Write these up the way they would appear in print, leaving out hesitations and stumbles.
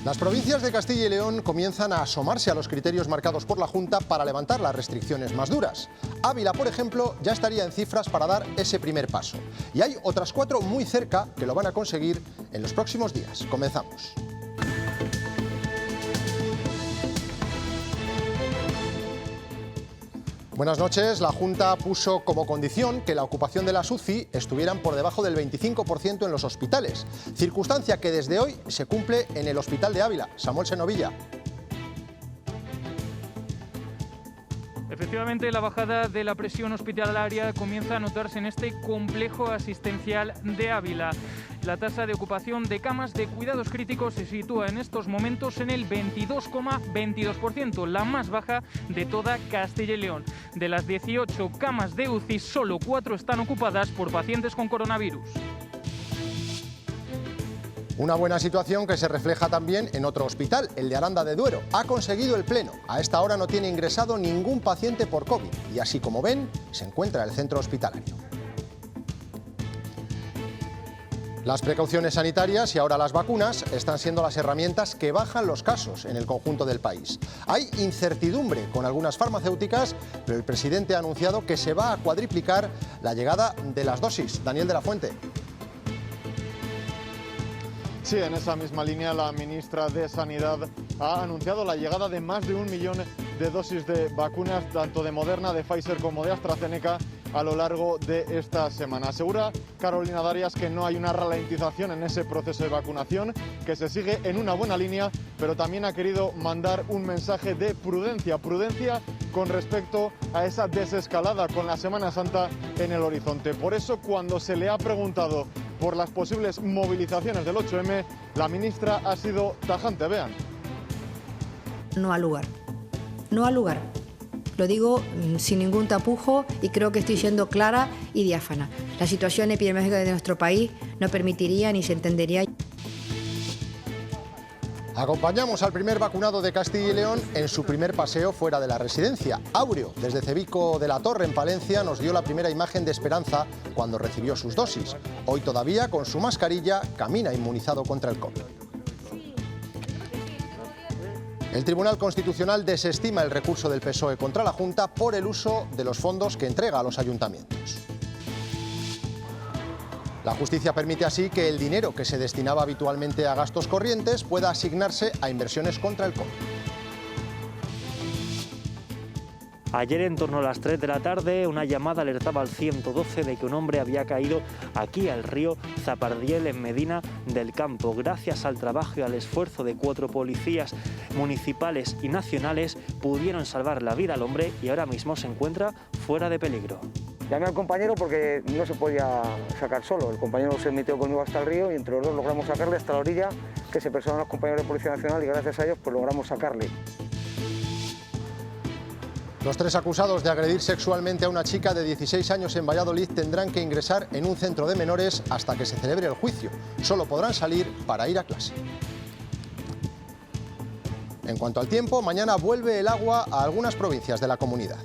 Las provincias de Castilla y León comienzan a asomarse a los criterios marcados por la Junta para levantar las restricciones más duras. Ávila, por ejemplo, ya estaría en cifras para dar ese primer paso. Y hay otras 4 muy cerca que lo van a conseguir en los próximos días. Comenzamos. Buenas noches. La Junta puso como condición que la ocupación de las UCI estuvieran por debajo del 25% en los hospitales, circunstancia que desde hoy se cumple en el Hospital de Ávila. Samuel Senovilla. Efectivamente, la bajada de la presión hospitalaria comienza a notarse en este complejo asistencial de Ávila. La tasa de ocupación de camas de cuidados críticos se sitúa en estos momentos en el 22,22%, la más baja de toda Castilla y León. De las 18 camas de UCI, solo 4 están ocupadas por pacientes con coronavirus. Una buena situación que se refleja también en otro hospital, el de Aranda de Duero. Ha conseguido el pleno. A esta hora no tiene ingresado ningún paciente por COVID y así como ven, se encuentra el centro hospitalario. Las precauciones sanitarias y ahora las vacunas están siendo las herramientas que bajan los casos en el conjunto del país. Hay incertidumbre con algunas farmacéuticas, pero el presidente ha anunciado que se va a cuadriplicar la llegada de las dosis. Daniel de la Fuente. Sí, en esa misma línea la ministra de Sanidad ha anunciado la llegada de más de 1 millón de dosis de vacunas, tanto de Moderna, de Pfizer como de AstraZeneca, a lo largo de esta semana. Asegura Carolina Darias que no hay una ralentización en ese proceso de vacunación, que se sigue en una buena línea, pero también ha querido mandar un mensaje de prudencia con respecto a esa desescalada con la Semana Santa en el horizonte. Por eso, cuando se le ha preguntado por las posibles movilizaciones del 8M, la ministra ha sido tajante. Vean. No al lugar. No al lugar. Lo digo sin ningún tapujo y creo que estoy siendo clara y diáfana. La situación epidemiológica de nuestro país no permitiría ni se entendería. Acompañamos al primer vacunado de Castilla y León en su primer paseo fuera de la residencia. Aureo, desde Cebico de la Torre, en Palencia, nos dio la primera imagen de esperanza cuando recibió sus dosis. Hoy todavía, con su mascarilla, camina inmunizado contra el COVID. El Tribunal Constitucional desestima el recurso del PSOE contra la Junta por el uso de los fondos que entrega a los ayuntamientos. La justicia permite así que el dinero que se destinaba habitualmente a gastos corrientes pueda asignarse a inversiones contra el COVID. Ayer, en torno a las 3 de la tarde, una llamada alertaba al 112 de que un hombre había caído aquí al río Zapardiel, en Medina del Campo. Gracias al trabajo y al esfuerzo de 4 policías municipales y nacionales, pudieron salvar la vida al hombre y ahora mismo se encuentra fuera de peligro. Llamé al compañero porque no se podía sacar solo. El compañero se metió conmigo hasta el río y entre los dos logramos sacarle hasta la orilla, que se personaron los compañeros de Policía Nacional y gracias a ellos pues logramos sacarle. Los 3 acusados de agredir sexualmente a una chica de 16 años en Valladolid tendrán que ingresar en un centro de menores hasta que se celebre el juicio. Solo podrán salir para ir a clase. En cuanto al tiempo, mañana vuelve el agua a algunas provincias de la comunidad.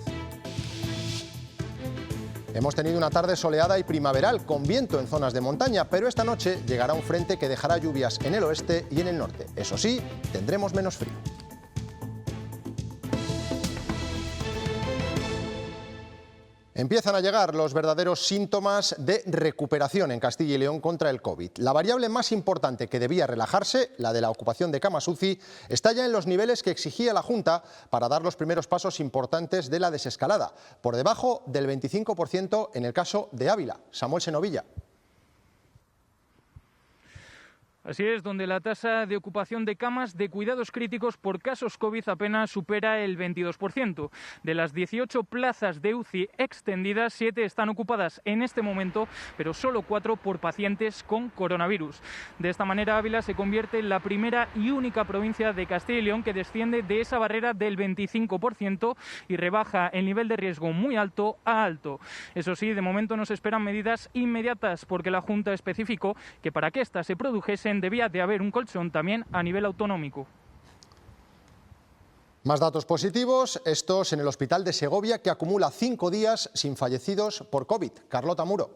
Hemos tenido una tarde soleada y primaveral, con viento en zonas de montaña, pero esta noche llegará un frente que dejará lluvias en el oeste y en el norte. Eso sí, tendremos menos frío. Empiezan a llegar los verdaderos síntomas de recuperación en Castilla y León contra el COVID. La variable más importante que debía relajarse, la de la ocupación de camas UCI, está ya en los niveles que exigía la Junta para dar los primeros pasos importantes de la desescalada, por debajo del 25% en el caso de Ávila. Samuel Senovilla. Así es, donde la tasa de ocupación de camas de cuidados críticos por casos COVID apenas supera el 22%. De las 18 plazas de UCI extendidas, 7 están ocupadas en este momento, pero solo 4 por pacientes con coronavirus. De esta manera, Ávila se convierte en la primera y única provincia de Castilla y León que desciende de esa barrera del 25% y rebaja el nivel de riesgo muy alto a alto. Eso sí, de momento no se esperan medidas inmediatas porque la Junta especificó que para que éstas se produjesen debía de haber un colchón también a nivel autonómico. Más datos positivos, estos en el Hospital de Segovia, que acumula 5 días sin fallecidos por COVID. Carlota Muro.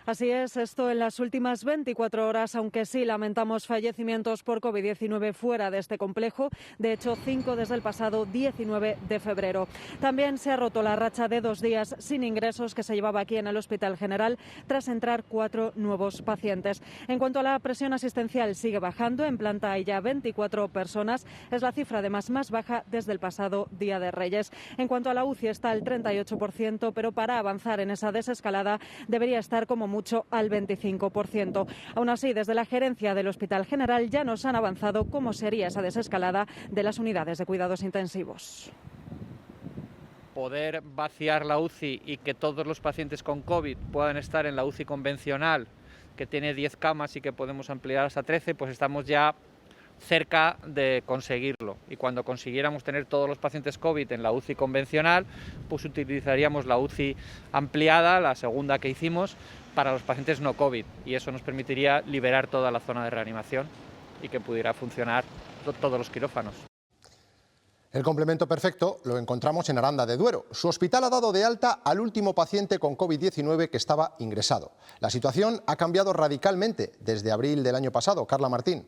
Así es, esto en las últimas 24 horas, aunque sí lamentamos fallecimientos por COVID-19 fuera de este complejo, de hecho 5 desde el pasado 19 de febrero. También se ha roto la racha de 2 días sin ingresos que se llevaba aquí en el Hospital General tras entrar 4 nuevos pacientes. En cuanto a la presión asistencial, sigue bajando, en planta hay ya 24 personas, es la cifra además más baja desde el pasado Día de Reyes. En cuanto a la UCI está al 38%, pero para avanzar en esa desescalada debería estar como mucho al 25%. Aún así, desde la gerencia del Hospital General ya nos han avanzado cómo sería esa desescalada de las unidades de cuidados intensivos. Poder vaciar la UCI y que todos los pacientes con COVID puedan estar en la UCI convencional, que tiene 10 camas y que podemos ampliar hasta 13, pues estamos ya cerca de conseguirlo. Y cuando consiguiéramos tener todos los pacientes COVID en la UCI convencional, pues utilizaríamos la UCI ampliada, la segunda que hicimos, para los pacientes no COVID. Y eso nos permitiría liberar toda la zona de reanimación y que pudiera funcionar todos los quirófanos. El complemento perfecto lo encontramos en Aranda de Duero. Su hospital ha dado de alta al último paciente con COVID-19 que estaba ingresado. La situación ha cambiado radicalmente desde abril del año pasado. Carla Martín.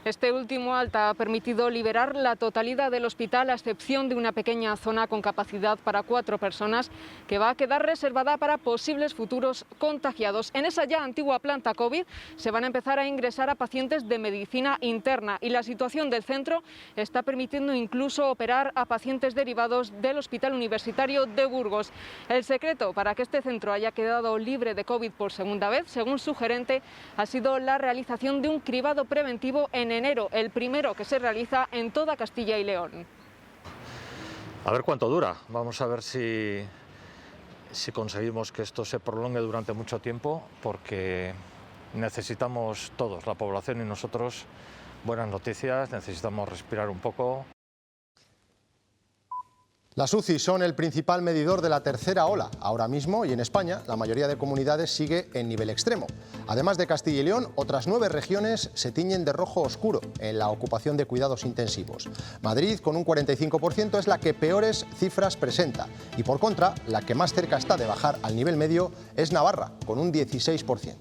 Este último alta ha permitido liberar la totalidad del hospital, a excepción de una pequeña zona con capacidad para 4 personas, que va a quedar reservada para posibles futuros contagiados. En esa ya antigua planta COVID se van a empezar a ingresar a pacientes de medicina interna y la situación del centro está permitiendo incluso operar a pacientes derivados del Hospital Universitario de Burgos. El secreto para que este centro haya quedado libre de COVID por segunda vez, según su gerente, ha sido la realización de un cribado preventivo en enero, el primero que se realiza en toda Castilla y León. A ver cuánto dura, vamos a ver si conseguimos que esto se prolongue durante mucho tiempo, porque necesitamos todos, la población y nosotros, buenas noticias, necesitamos respirar un poco. Las UCI son el principal medidor de la tercera ola. Ahora mismo, y en España, la mayoría de comunidades sigue en nivel extremo. Además de Castilla y León, otras 9 regiones se tiñen de rojo oscuro en la ocupación de cuidados intensivos. Madrid, con un 45%, es la que peores cifras presenta. Y por contra, la que más cerca está de bajar al nivel medio es Navarra, con un 16%.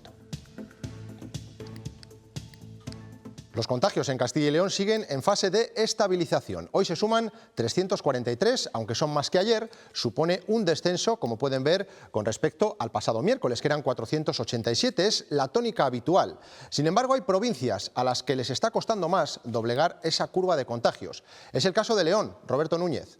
Los contagios en Castilla y León siguen en fase de estabilización. Hoy se suman 343, aunque son más que ayer, supone un descenso, como pueden ver, con respecto al pasado miércoles, que eran 487. Es la tónica habitual. Sin embargo, hay provincias a las que les está costando más doblegar esa curva de contagios. Es el caso de León. Roberto Núñez.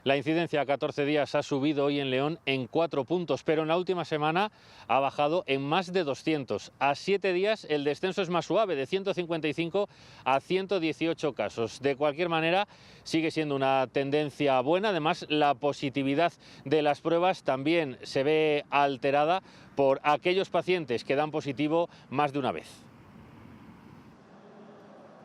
La incidencia a 14 días ha subido hoy en León en 4 puntos, pero en la última semana ha bajado en más de 200. A 7 días el descenso es más suave, de 155 a 118 casos. De cualquier manera, sigue siendo una tendencia buena. Además, la positividad de las pruebas también se ve alterada por aquellos pacientes que dan positivo más de una vez.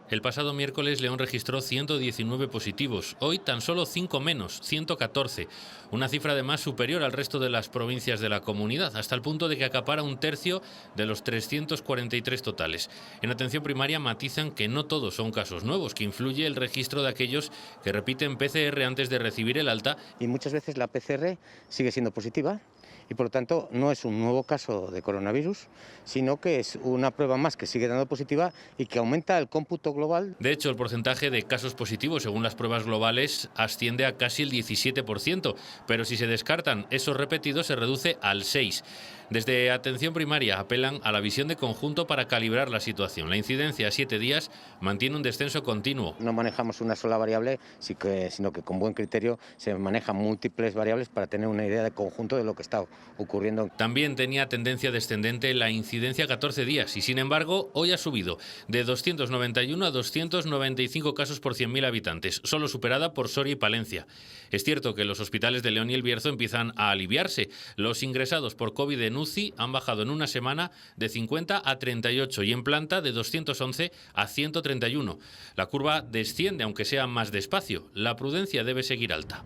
El pasado miércoles León registró 119 positivos, hoy tan solo 5 menos, 114, una cifra además superior al resto de las provincias de la comunidad, hasta el punto de que acapara un tercio de los 343 totales. En atención primaria matizan que no todos son casos nuevos, que influye el registro de aquellos que repiten PCR antes de recibir el alta. Y muchas veces la PCR sigue siendo positiva. Y por lo tanto no es un nuevo caso de coronavirus, sino que es una prueba más que sigue dando positiva y que aumenta el cómputo global. De hecho, el porcentaje de casos positivos según las pruebas globales asciende a casi el 17%, pero si se descartan esos repetidos se reduce al 6%. Desde atención primaria apelan a la visión de conjunto para calibrar la situación. La incidencia a 7 días mantiene un descenso continuo. No manejamos una sola variable, sino que con buen criterio se manejan múltiples variables para tener una idea de conjunto de lo que está ocurriendo. También tenía tendencia descendente la incidencia a 14 días y, sin embargo, hoy ha subido de 291 a 295 casos por 100.000 habitantes, solo superada por Soria y Palencia. Es cierto que los hospitales de León y El Bierzo empiezan a aliviarse. Los ingresados por COVID en UCI han bajado en una semana de 50 a 38 y en planta de 211 a 131. La curva desciende, aunque sea más despacio. La prudencia debe seguir alta.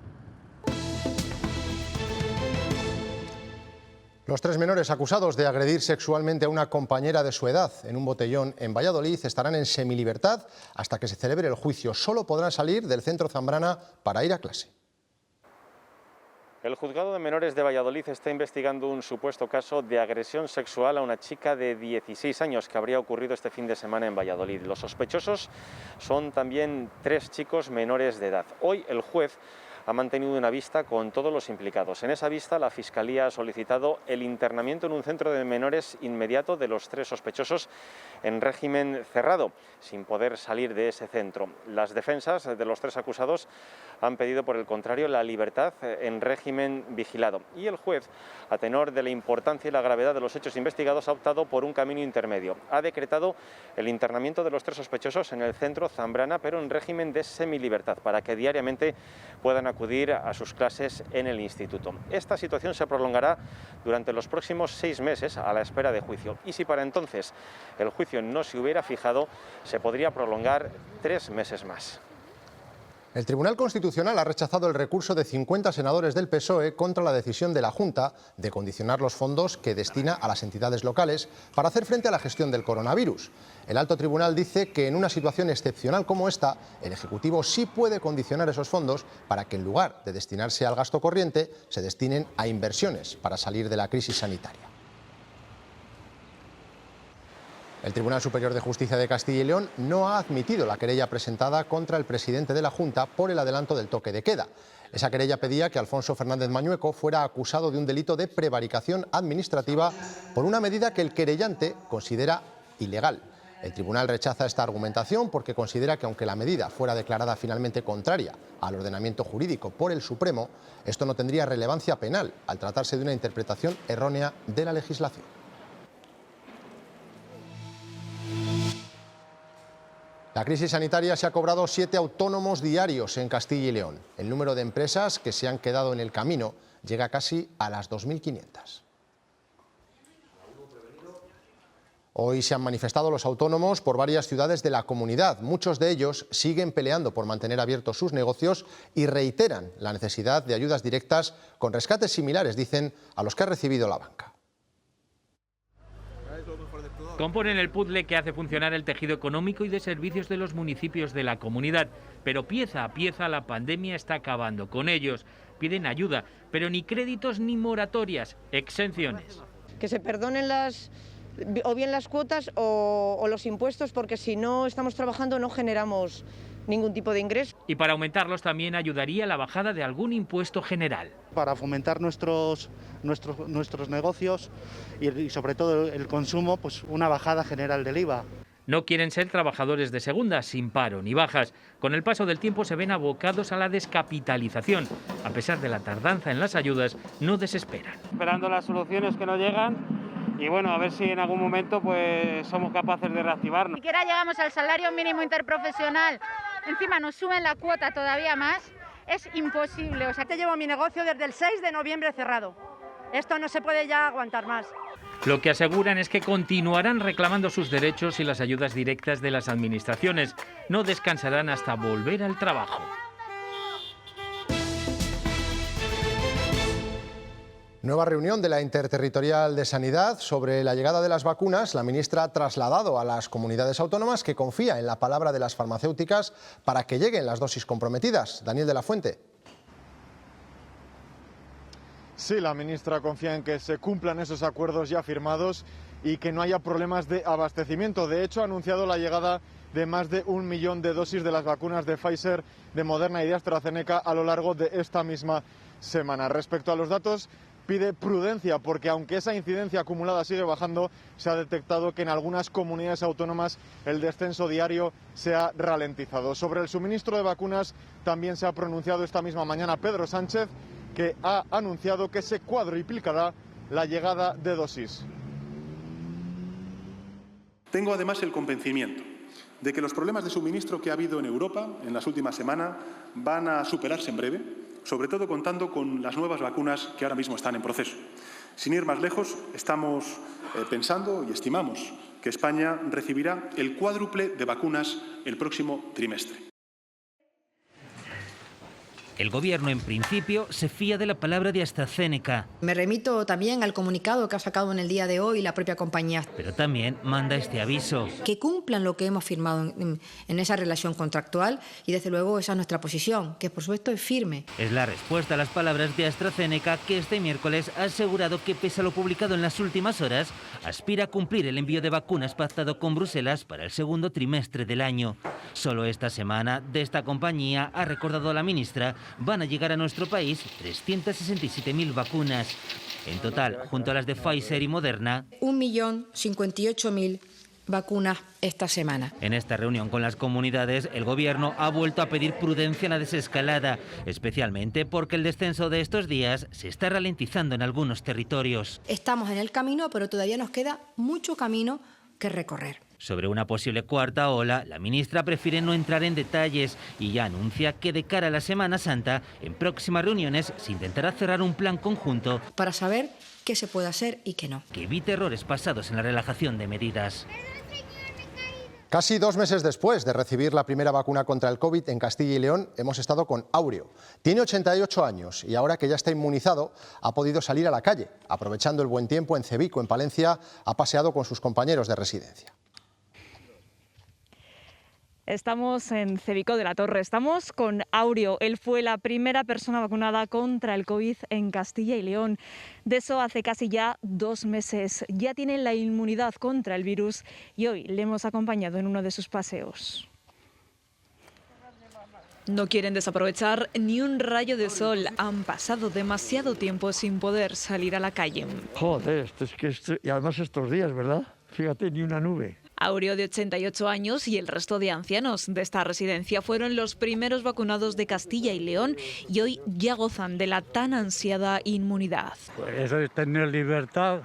Los 3 menores acusados de agredir sexualmente a una compañera de su edad en un botellón en Valladolid estarán en semilibertad hasta que se celebre el juicio. Solo podrán salir del centro Zambrana para ir a clase. El juzgado de menores de Valladolid está investigando un supuesto caso de agresión sexual a una chica de 16 años que habría ocurrido este fin de semana en Valladolid. Los sospechosos son también 3 chicos menores de edad. Hoy el juez ha mantenido una vista con todos los implicados. En esa vista la Fiscalía ha solicitado el internamiento en un centro de menores inmediato de los 3 sospechosos en régimen cerrado, sin poder salir de ese centro. Las defensas de los 3 acusados han pedido, por el contrario, la libertad en régimen vigilado. Y el juez, a tenor de la importancia y la gravedad de los hechos investigados, ha optado por un camino intermedio. Ha decretado el internamiento de los 3 sospechosos en el centro Zambrana, pero en régimen de semilibertad, para que diariamente puedan acudir a sus clases en el instituto. Esta situación se prolongará durante los próximos 6 meses a la espera de juicio. Y si para entonces el juicio no se hubiera fijado, se podría prolongar 3 meses más. El Tribunal Constitucional ha rechazado el recurso de 50 senadores del PSOE contra la decisión de la Junta de condicionar los fondos que destina a las entidades locales para hacer frente a la gestión del coronavirus. El alto tribunal dice que en una situación excepcional como esta, el Ejecutivo sí puede condicionar esos fondos para que en lugar de destinarse al gasto corriente, se destinen a inversiones para salir de la crisis sanitaria. El Tribunal Superior de Justicia de Castilla y León no ha admitido la querella presentada contra el presidente de la Junta por el adelanto del toque de queda. Esa querella pedía que Alfonso Fernández Mañueco fuera acusado de un delito de prevaricación administrativa por una medida que el querellante considera ilegal. El tribunal rechaza esta argumentación porque considera que aunque la medida fuera declarada finalmente contraria al ordenamiento jurídico por el Supremo, esto no tendría relevancia penal al tratarse de una interpretación errónea de la legislación. La crisis sanitaria se ha cobrado 7 autónomos diarios en Castilla y León. El número de empresas que se han quedado en el camino llega casi a las 2.500. Hoy se han manifestado los autónomos por varias ciudades de la comunidad. Muchos de ellos siguen peleando por mantener abiertos sus negocios y reiteran la necesidad de ayudas directas con rescates similares, dicen, a los que ha recibido la banca. Componen el puzzle que hace funcionar el tejido económico y de servicios de los municipios de la comunidad. Pero pieza a pieza la pandemia está acabando con ellos. Piden ayuda, pero ni créditos ni moratorias, exenciones. Que se perdonen o bien las cuotas o los impuestos, porque si no estamos trabajando no generamos ningún tipo de ingreso. Y para aumentarlos también ayudaría la bajada de algún impuesto general. Para fomentar nuestros negocios y sobre todo el consumo, pues una bajada general del IVA. No quieren ser trabajadores de segunda, sin paro ni bajas. Con el paso del tiempo se ven abocados a la descapitalización. A pesar de la tardanza en las ayudas, no desesperan. Esperando las soluciones que no llegan y bueno, a ver si en algún momento pues somos capaces de reactivarnos. Ni siquiera llegamos al salario mínimo interprofesional, encima nos suben la cuota todavía más, es imposible. O sea, te llevo mi negocio desde el 6 de noviembre cerrado. Esto no se puede ya aguantar más. Lo que aseguran es que continuarán reclamando sus derechos y las ayudas directas de las administraciones. No descansarán hasta volver al trabajo. Nueva reunión de la Interterritorial de Sanidad sobre la llegada de las vacunas. La ministra ha trasladado a las comunidades autónomas que confía en la palabra de las farmacéuticas para que lleguen las dosis comprometidas. Daniel de la Fuente. Sí, la ministra confía en que se cumplan esos acuerdos ya firmados y que no haya problemas de abastecimiento. De hecho, ha anunciado la llegada de más de 1 millón de dosis de las vacunas de Pfizer, de Moderna y de AstraZeneca a lo largo de esta misma semana. Respecto a los datos, pide prudencia porque aunque esa incidencia acumulada sigue bajando, se ha detectado que en algunas comunidades autónomas el descenso diario se ha ralentizado. Sobre el suministro de vacunas también se ha pronunciado esta misma mañana Pedro Sánchez, que ha anunciado que se cuadruplicará la llegada de dosis. Tengo además el convencimiento de que los problemas de suministro que ha habido en Europa en las últimas semanas van a superarse en breve, sobre todo contando con las nuevas vacunas que ahora mismo están en proceso. Sin ir más lejos, estamos pensando y estimamos que España recibirá el cuádruple de vacunas el próximo trimestre. El gobierno, en principio, se fía de la palabra de AstraZeneca. Me remito también al comunicado que ha sacado en el día de hoy la propia compañía. Pero también manda este aviso. Que cumplan lo que hemos firmado en esa relación contractual y, desde luego, esa es nuestra posición, que por supuesto es firme. Es la respuesta a las palabras de AstraZeneca, que este miércoles ha asegurado que, pese a lo publicado en las últimas horas, aspira a cumplir el envío de vacunas pactado con Bruselas para el segundo trimestre del año. Solo esta semana, de esta compañía, ha recordado la ministra, van a llegar a nuestro país 367.000 vacunas. En total, junto a las de Pfizer y Moderna, 1.058.000 vacunas esta semana. En esta reunión con las comunidades, el Gobierno ha vuelto a pedir prudencia en la desescalada, especialmente porque el descenso de estos días se está ralentizando en algunos territorios. Estamos en el camino, pero todavía nos queda mucho camino que recorrer. Sobre una posible cuarta ola, la ministra prefiere no entrar en detalles y ya anuncia que de cara a la Semana Santa, en próximas reuniones se intentará cerrar un plan conjunto para saber qué se puede hacer y qué no. Que evite errores pasados en la relajación de medidas. Casi 2 meses después de recibir la primera vacuna contra el COVID en Castilla y León, hemos estado con Aureo. Tiene 88 años y ahora que ya está inmunizado, ha podido salir a la calle. Aprovechando el buen tiempo en Cebico, en Palencia, ha paseado con sus compañeros de residencia. Estamos en Cebico de la Torre, estamos con Aureo. Él fue la primera persona vacunada contra el COVID en Castilla y León. De eso hace casi ya 2 meses. Ya tiene la inmunidad contra el virus y hoy le hemos acompañado en uno de sus paseos. No quieren desaprovechar ni un rayo de sol. Han pasado demasiado tiempo sin poder salir a la calle. Joder, y además estos días, ¿verdad? Fíjate, ni una nube. Aureo, de 88 años, y el resto de ancianos de esta residencia fueron los primeros vacunados de Castilla y León y hoy ya gozan de la tan ansiada inmunidad. Eso es tener libertad.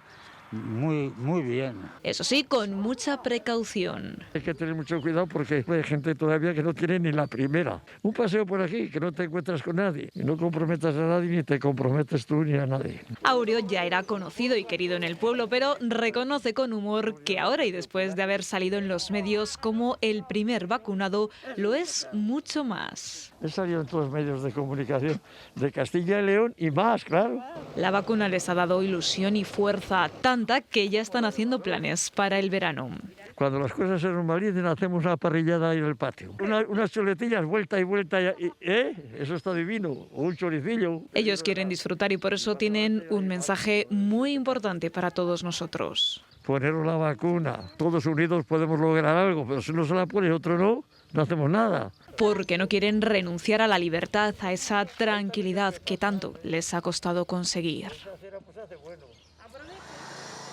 Muy bien. Eso sí, con mucha precaución. Hay que tener mucho cuidado porque hay gente todavía que no tiene ni la primera. Un paseo por aquí, que no te encuentras con nadie. Y no comprometas a nadie ni te comprometes tú ni a nadie. Aureo ya era conocido y querido en el pueblo, pero reconoce con humor que ahora y después de haber salido en los medios como el primer vacunado, lo es mucho más. He salido en todos los medios de comunicación de Castilla y León y más, claro. La vacuna les ha dado ilusión y fuerza, tanta que ya están haciendo planes para el verano. Cuando las cosas se normalicen, hacemos una parrillada ahí en el patio. Unas chuletillas, vuelta y vuelta, eso está divino, o un choricillo. Ellos quieren disfrutar y por eso tienen un mensaje muy importante para todos nosotros. Poneros la vacuna. Todos unidos podemos lograr algo, pero si uno se la pone y otro no hacemos nada. Porque no quieren renunciar a la libertad, a esa tranquilidad que tanto les ha costado conseguir.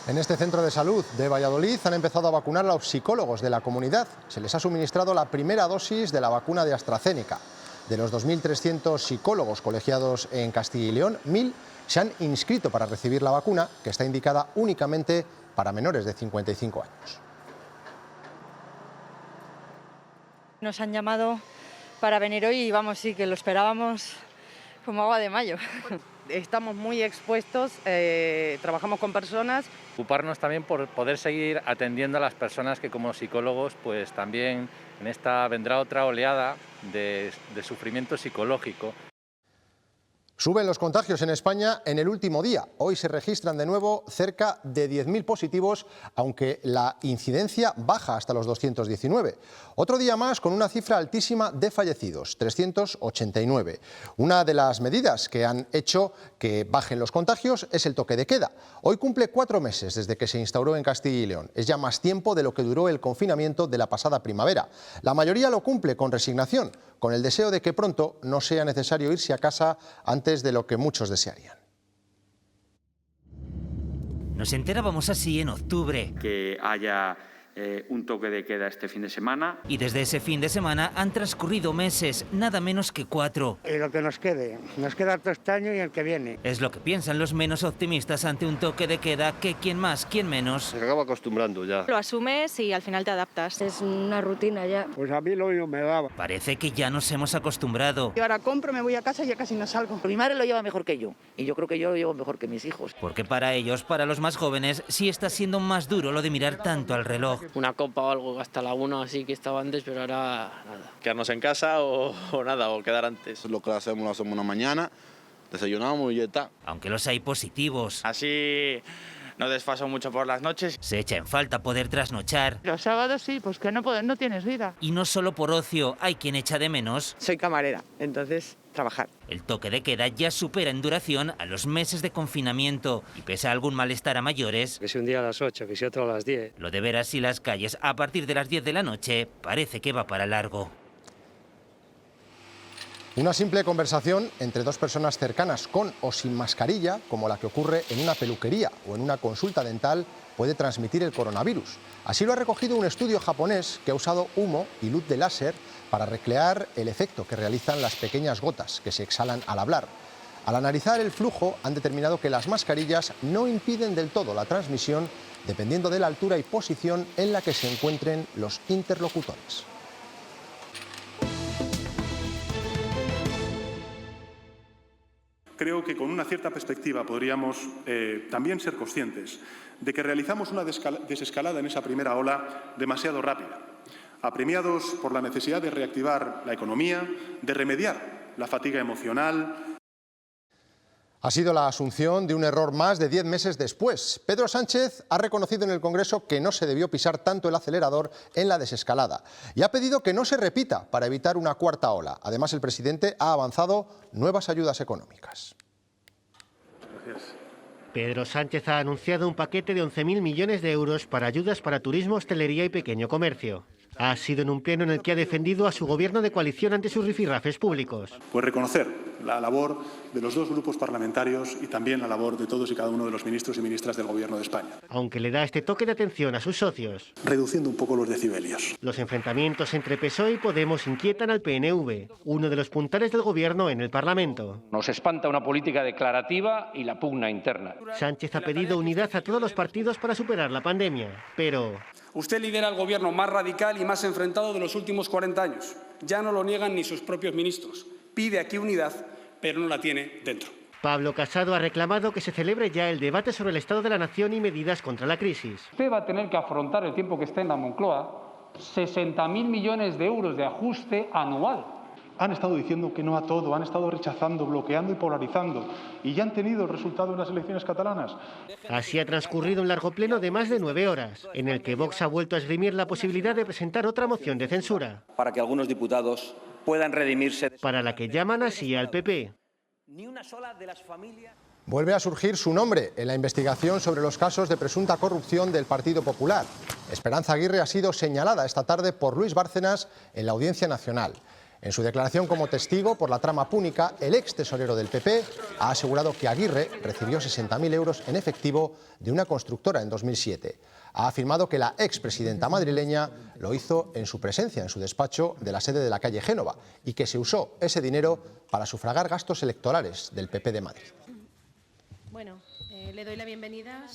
En este centro de salud de Valladolid han empezado a vacunar a los psicólogos de la comunidad. Se les ha suministrado la primera dosis de la vacuna de AstraZeneca. De los 2.300 psicólogos colegiados en Castilla y León, 1.000 se han inscrito para recibir la vacuna, que está indicada únicamente para menores de 55 años. Nos han llamado para venir hoy y vamos, sí, que lo esperábamos como agua de mayo. Estamos muy expuestos, trabajamos con personas. Ocuparnos también por poder seguir atendiendo a las personas que como psicólogos pues también en esta vendrá otra oleada de sufrimiento psicológico. Suben los contagios en España en el último día. Hoy se registran de nuevo cerca de 10.000 positivos, aunque la incidencia baja hasta los 219. Otro día más con una cifra altísima de fallecidos, 389. Una de las medidas que han hecho que bajen los contagios es el toque de queda. Hoy cumple 4 meses desde que se instauró en Castilla y León. Es ya más tiempo de lo que duró el confinamiento de la pasada primavera. La mayoría lo cumple con resignación, con el deseo de que pronto no sea necesario irse a casa antes de lo que muchos desearían. Nos enterábamos así en octubre. Que haya un toque de queda este fin de semana. Y desde ese fin de semana han transcurrido meses, nada menos que 4. Y lo que nos queda todo este año y el que viene. Es lo que piensan los menos optimistas ante un toque de queda, que quien más, quien menos. Se acaba acostumbrando ya. Lo asumes y al final te adaptas. Es una rutina ya. Pues a mí lo mismo me daba. Parece que ya nos hemos acostumbrado. Yo ahora compro, me voy a casa y ya casi no salgo. Mi madre lo lleva mejor que yo y yo creo que yo lo llevo mejor que mis hijos. Porque para ellos, para los más jóvenes, sí está siendo más duro lo de mirar tanto al reloj. Una copa o algo hasta la 1 así que estaba antes, pero ahora nada. Quedarnos en casa o nada, o quedar antes. Lo que lo hacemos una mañana, desayunamos y ya está. Aunque los hay positivos. Así no desfaso mucho por las noches. Se echa en falta poder trasnochar. Los sábados sí, pues que no tienes vida. Y no solo por ocio, hay quien echa de menos. Soy camarera, entonces trabajar. El toque de queda ya supera en duración a los meses de confinamiento y pese a algún malestar a mayores, que si un día a las 8, que si otro a las 10. Lo de veras y las calles a partir de las 10 de la noche parece que va para largo. Una simple conversación entre dos personas cercanas con o sin mascarilla, como la que ocurre en una peluquería o en una consulta dental, puede transmitir el coronavirus. Así lo ha recogido un estudio japonés que ha usado humo y luz de láser para recrear el efecto que realizan las pequeñas gotas que se exhalan al hablar. Al analizar el flujo, han determinado que las mascarillas no impiden del todo la transmisión, dependiendo de la altura y posición en la que se encuentren los interlocutores. Creo que con una cierta perspectiva podríamos también ser conscientes de que realizamos una desescalada en esa primera ola demasiado rápida, apremiados por la necesidad de reactivar la economía, de remediar la fatiga emocional. Ha sido la asunción de un error más de 10 meses después. Pedro Sánchez ha reconocido en el Congreso que no se debió pisar tanto el acelerador en la desescalada y ha pedido que no se repita para evitar una cuarta ola. Además, el presidente ha avanzado nuevas ayudas económicas. Gracias. Pedro Sánchez ha anunciado un paquete de 11.000 millones de euros para ayudas para turismo, hostelería y pequeño comercio. Ha sido en un pleno en el que ha defendido a su gobierno de coalición ante sus rifirrafes públicos. Pues reconocer la labor de los dos grupos parlamentarios y también la labor de todos y cada uno de los ministros y ministras del Gobierno de España. Aunque le da este toque de atención a sus socios. Reduciendo un poco los decibelios. Los enfrentamientos entre PSOE y Podemos inquietan al PNV, uno de los puntales del Gobierno en el Parlamento. Nos espanta una política declarativa y la pugna interna. Sánchez ha pedido unidad a todos los partidos para superar la pandemia, pero... Usted lidera el gobierno más radical y más enfrentado de los últimos 40 años. Ya no lo niegan ni sus propios ministros. Pide aquí unidad, pero no la tiene dentro. Pablo Casado ha reclamado que se celebre ya el debate sobre el estado de la nación y medidas contra la crisis. Usted va a tener que afrontar el tiempo que esté en la Moncloa 60.000 millones de euros de ajuste anual. Han estado diciendo que no a todo, han estado rechazando, bloqueando y polarizando. Y ya han tenido el resultado en las elecciones catalanas. Así ha transcurrido un largo pleno de más de 9 horas, en el que Vox ha vuelto a esgrimir la posibilidad de presentar otra moción de censura. Para que algunos diputados puedan redimirse. Para la que llaman así al PP. Ni una sola de las familias... Vuelve a surgir su nombre en la investigación sobre los casos de presunta corrupción del Partido Popular. Esperanza Aguirre ha sido señalada esta tarde por Luis Bárcenas en la Audiencia Nacional. En su declaración como testigo por la trama púnica, el ex tesorero del PP ha asegurado que Aguirre recibió 60.000 euros en efectivo de una constructora en 2007. Ha afirmado que la expresidenta madrileña lo hizo en su presencia, en su despacho de la sede de la calle Génova, y que se usó ese dinero para sufragar gastos electorales del PP de Madrid. Bueno, le doy la bienvenida.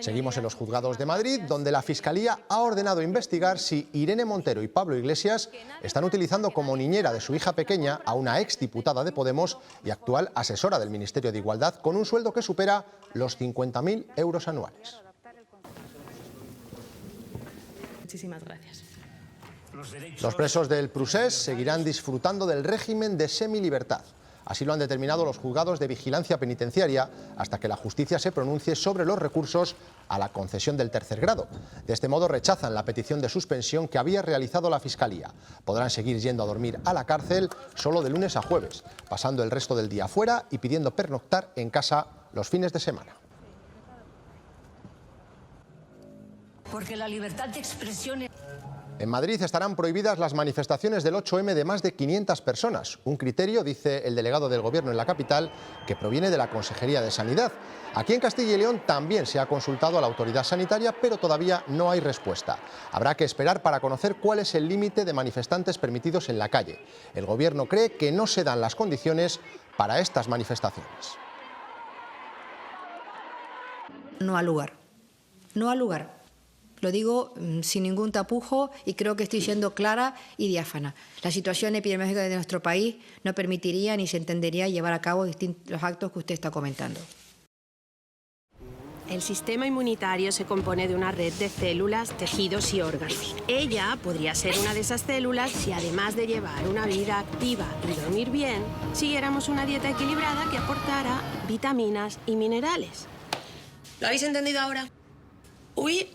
Seguimos en los juzgados de Madrid, donde la Fiscalía ha ordenado investigar si Irene Montero y Pablo Iglesias están utilizando como niñera de su hija pequeña a una exdiputada de Podemos y actual asesora del Ministerio de Igualdad, con un sueldo que supera los 50.000 euros anuales. Muchísimas gracias. Los presos del Prusés seguirán disfrutando del régimen de semilibertad. Así lo han determinado los juzgados de vigilancia penitenciaria hasta que la justicia se pronuncie sobre los recursos a la concesión del tercer grado. De este modo rechazan la petición de suspensión que había realizado la Fiscalía. Podrán seguir yendo a dormir a la cárcel solo de lunes a jueves, pasando el resto del día fuera y pidiendo pernoctar en casa los fines de semana. Porque la libertad de expresión... En Madrid estarán prohibidas las manifestaciones del 8M de más de 500 personas. Un criterio, dice el delegado del Gobierno en la capital, que proviene de la Consejería de Sanidad. Aquí en Castilla y León también se ha consultado a la autoridad sanitaria, pero todavía no hay respuesta. Habrá que esperar para conocer cuál es el límite de manifestantes permitidos en la calle. El Gobierno cree que no se dan las condiciones para estas manifestaciones. No ha lugar. No ha lugar. Lo digo sin ningún tapujo y creo que estoy siendo clara y diáfana. La situación epidemiológica de nuestro país no permitiría ni se entendería llevar a cabo distintos actos que usted está comentando. El sistema inmunitario se compone de una red de células, tejidos y órganos. Ella podría ser una de esas células si, además de llevar una vida activa y dormir bien, siguiéramos una dieta equilibrada que aportara vitaminas y minerales. ¿Lo habéis entendido ahora? Uy,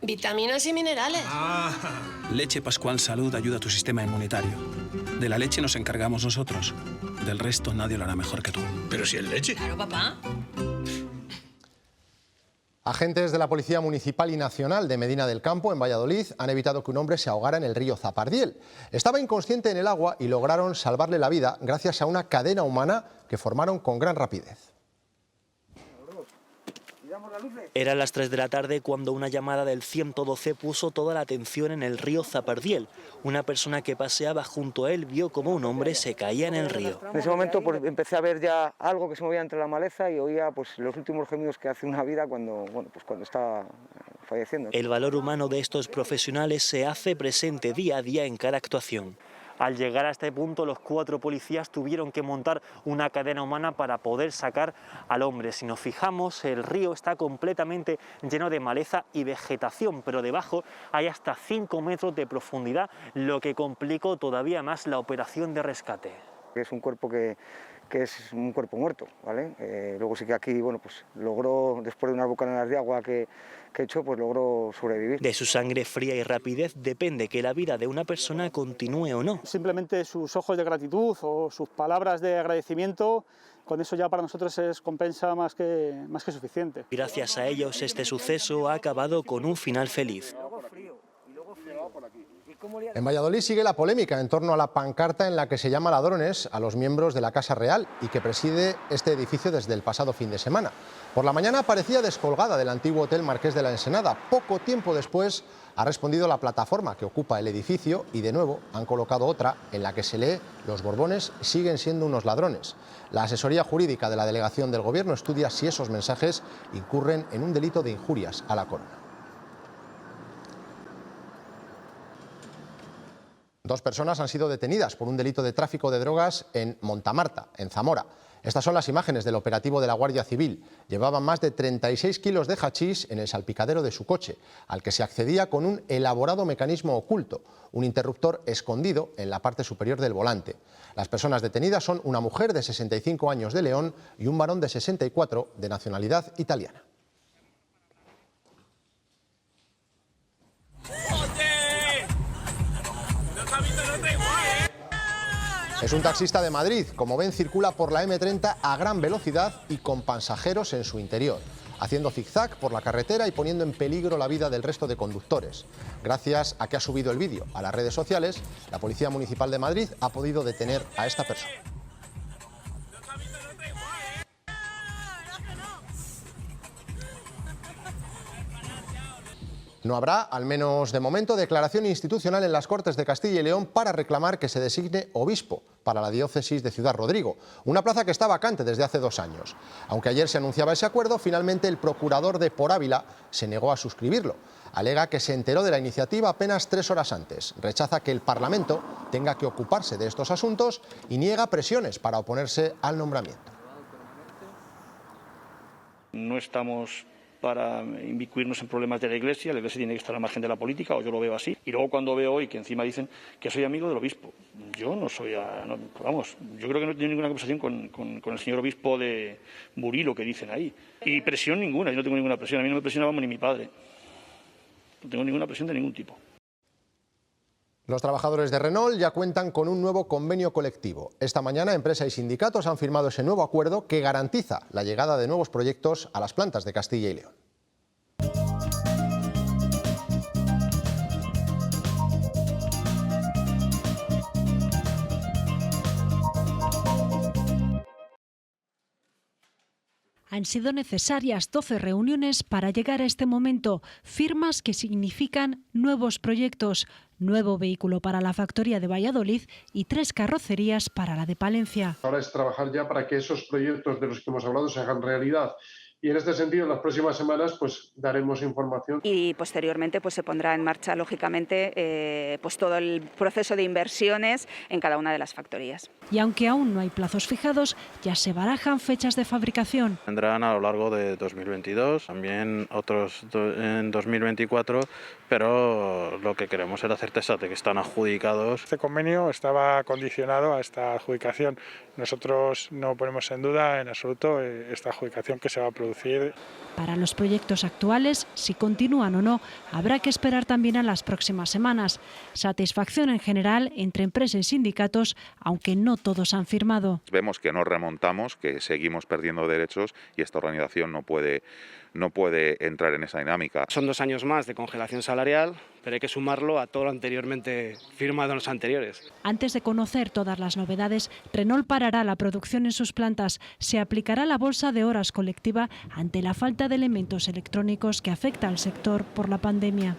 vitaminas y minerales. Leche Pascual Salud ayuda a tu sistema inmunitario. De la leche nos encargamos nosotros. Del resto nadie lo hará mejor que tú. Pero si es leche. Claro, papá. Agentes de la Policía Municipal y Nacional de Medina del Campo, en Valladolid, han evitado que un hombre se ahogara en el río Zapardiel. Estaba inconsciente en el agua y lograron salvarle la vida gracias a una cadena humana que formaron con gran rapidez. Eran las 3 de la tarde cuando una llamada del 112 puso toda la atención en el río Zapardiel. Una persona que paseaba junto a él vio como un hombre se caía en el río. En ese momento pues, empecé a ver ya algo que se movía entre la maleza y oía pues, los últimos gemidos que hace una vida cuando está falleciendo. El valor humano de estos profesionales se hace presente día a día en cada actuación. Al llegar a este punto, los 4 policías tuvieron que montar una cadena humana para poder sacar al hombre. Si nos fijamos, el río está completamente lleno de maleza y vegetación, pero debajo hay hasta 5 metros de profundidad, lo que complicó todavía más la operación de rescate. Es un cuerpo que es un cuerpo muerto, ¿vale? Luego sí que aquí, bueno, pues logró, después de unas bocanadas de agua que echó, pues logró sobrevivir. De su sangre fría y rapidez depende que la vida de una persona continúe o no. Simplemente sus ojos de gratitud o sus palabras de agradecimiento, con eso ya para nosotros es compensa más que suficiente. Gracias a ellos este suceso ha acabado con un final feliz. En Valladolid sigue la polémica en torno a la pancarta en la que se llama ladrones a los miembros de la Casa Real y que preside este edificio desde el pasado fin de semana. Por la mañana aparecía descolgada del antiguo Hotel Marqués de la Ensenada. Poco tiempo después ha respondido la plataforma que ocupa el edificio y de nuevo han colocado otra en la que se lee: los Borbones siguen siendo unos ladrones. La asesoría jurídica de la delegación del Gobierno estudia si esos mensajes incurren en un delito de injurias a la corona. 2 personas han sido detenidas por un delito de tráfico de drogas en Montamarta, en Zamora. Estas son las imágenes del operativo de la Guardia Civil. Llevaban más de 36 kilos de hachís en el salpicadero de su coche, al que se accedía con un elaborado mecanismo oculto, un interruptor escondido en la parte superior del volante. Las personas detenidas son una mujer de 65 años de León y un varón de 64 de nacionalidad italiana. Es un taxista de Madrid. Como ven, circula por la M30 a gran velocidad y con pasajeros en su interior, haciendo zigzag por la carretera y poniendo en peligro la vida del resto de conductores. Gracias a que ha subido el vídeo a las redes sociales, la Policía Municipal de Madrid ha podido detener a esta persona. No habrá, al menos de momento, declaración institucional en las Cortes de Castilla y León para reclamar que se designe obispo para la diócesis de Ciudad Rodrigo, una plaza que está vacante desde hace 2 años. Aunque ayer se anunciaba ese acuerdo, finalmente el procurador de Por Ávila se negó a suscribirlo. Alega que se enteró de la iniciativa apenas 3 horas antes. Rechaza que el Parlamento tenga que ocuparse de estos asuntos y niega presiones para oponerse al nombramiento. No estamos para inmiscuirnos en problemas de la Iglesia tiene que estar al margen de la política, o yo lo veo así. Y luego cuando veo hoy que encima dicen que soy amigo del obispo, yo no soy, yo creo que no he tenido ninguna conversación con el señor obispo de Burilo que dicen ahí. Y presión ninguna, yo no tengo ninguna presión, a mí no me presionaba ni mi padre. No tengo ninguna presión de ningún tipo. Los trabajadores de Renault ya cuentan con un nuevo convenio colectivo. Esta mañana, empresa y sindicatos han firmado ese nuevo acuerdo que garantiza la llegada de nuevos proyectos a las plantas de Castilla y León. Han sido necesarias 12 reuniones para llegar a este momento, firmas que significan nuevos proyectos, nuevo vehículo para la factoría de Valladolid y 3 carrocerías para la de Palencia. Ahora es trabajar ya para que esos proyectos de los que hemos hablado se hagan realidad y en este sentido en las próximas semanas pues daremos información. Y posteriormente pues se pondrá en marcha lógicamente pues todo el proceso de inversiones en cada una de las factorías. Y aunque aún no hay plazos fijados, ya se barajan fechas de fabricación. Vendrán a lo largo de 2022, también otros en 2024, pero lo que queremos es la certeza de que están adjudicados. Este convenio estaba condicionado a esta adjudicación. Nosotros no ponemos en duda en absoluto esta adjudicación que se va a producir. Para los proyectos actuales, si continúan o no, habrá que esperar también a las próximas semanas. Satisfacción en general entre empresas y sindicatos, aunque no todos han firmado. Vemos que no remontamos, que seguimos perdiendo derechos y esta organización no puede entrar en esa dinámica. Son 2 años más de congelación salarial, pero hay que sumarlo a todo lo anteriormente firmado en los anteriores. Antes de conocer todas las novedades, Renault parará la producción en sus plantas. Se aplicará la bolsa de horas colectiva ante la falta de elementos electrónicos que afecta al sector por la pandemia.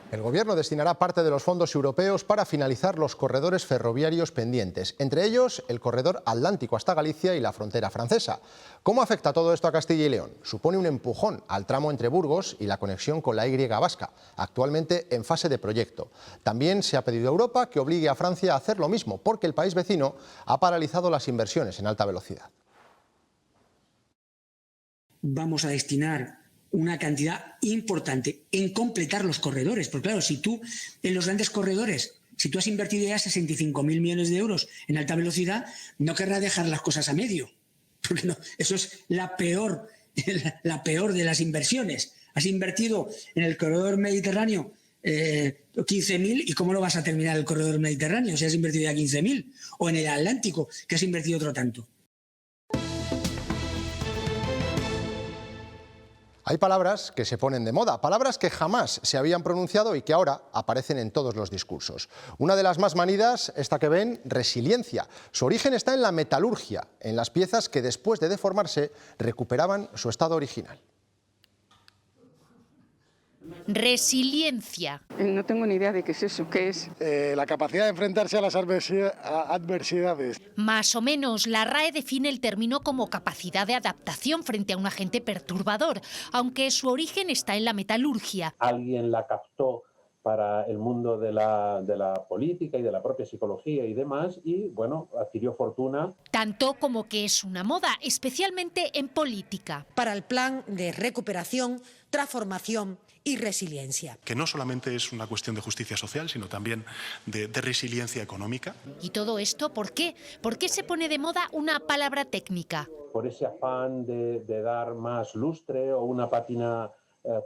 El Gobierno destinará parte de los fondos europeos para finalizar los corredores ferroviarios pendientes, entre ellos el corredor atlántico hasta Galicia y la frontera francesa. ¿Cómo afecta todo esto a Castilla y León? Supone un empujón al tramo entre Burgos y la conexión con la Y vasca, actualmente en fase de proyecto. También se ha pedido a Europa que obligue a Francia a hacer lo mismo, porque el país vecino ha paralizado las inversiones en alta velocidad. Vamos a destinar una cantidad importante en completar los corredores, porque claro, si tú en los grandes corredores, si tú has invertido ya 65.000 millones de euros en alta velocidad, no querrás dejar las cosas a medio, porque no, eso es la peor de las inversiones. Has invertido en el corredor mediterráneo 15.000 y ¿cómo lo vas a terminar el corredor mediterráneo si has invertido ya 15.000? O en el Atlántico, que has invertido otro tanto. Hay palabras que se ponen de moda, palabras que jamás se habían pronunciado y que ahora aparecen en todos los discursos. Una de las más manidas, esta que ven, resiliencia. Su origen está en la metalurgia, en las piezas que después de deformarse recuperaban su estado original. Resiliencia. No tengo ni idea de qué es eso. ¿Qué es? La capacidad de enfrentarse a las adversidades. Más o menos, la RAE define el término como capacidad de adaptación frente a un agente perturbador, aunque su origen está en la metalurgia. Alguien la captó para el mundo de la política y de la propia psicología y demás, y bueno, adquirió fortuna. Tanto como que es una moda, especialmente en política. Para el plan de recuperación, transformación y resiliencia. Que no solamente es una cuestión de justicia social, sino también de resiliencia económica. ¿Y todo esto por qué? ¿Por qué se pone de moda una palabra técnica? Por ese afán de dar más lustre o una pátina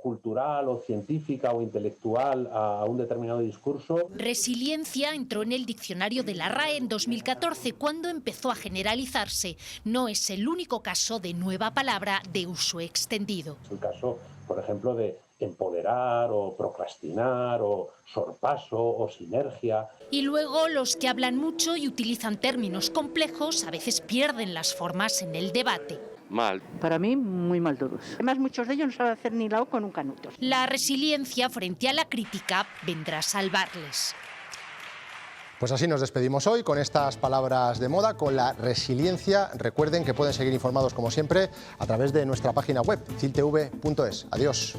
cultural o científica o intelectual a un determinado discurso. Resiliencia entró en el diccionario de la RAE en 2014 cuando empezó a generalizarse. No es el único caso de nueva palabra de uso extendido. Es el caso, por ejemplo, de empoderar o procrastinar o sorpaso o sinergia. Y luego los que hablan mucho y utilizan términos complejos a veces pierden las formas en el debate. Mal. Para mí, muy mal todos. Además, muchos de ellos no saben hacer ni lao con un canuto. La resiliencia frente a la crítica vendrá a salvarles. Pues así nos despedimos hoy con estas palabras de moda, con la resiliencia. Recuerden que pueden seguir informados como siempre a través de nuestra página web, ciltv.es. Adiós.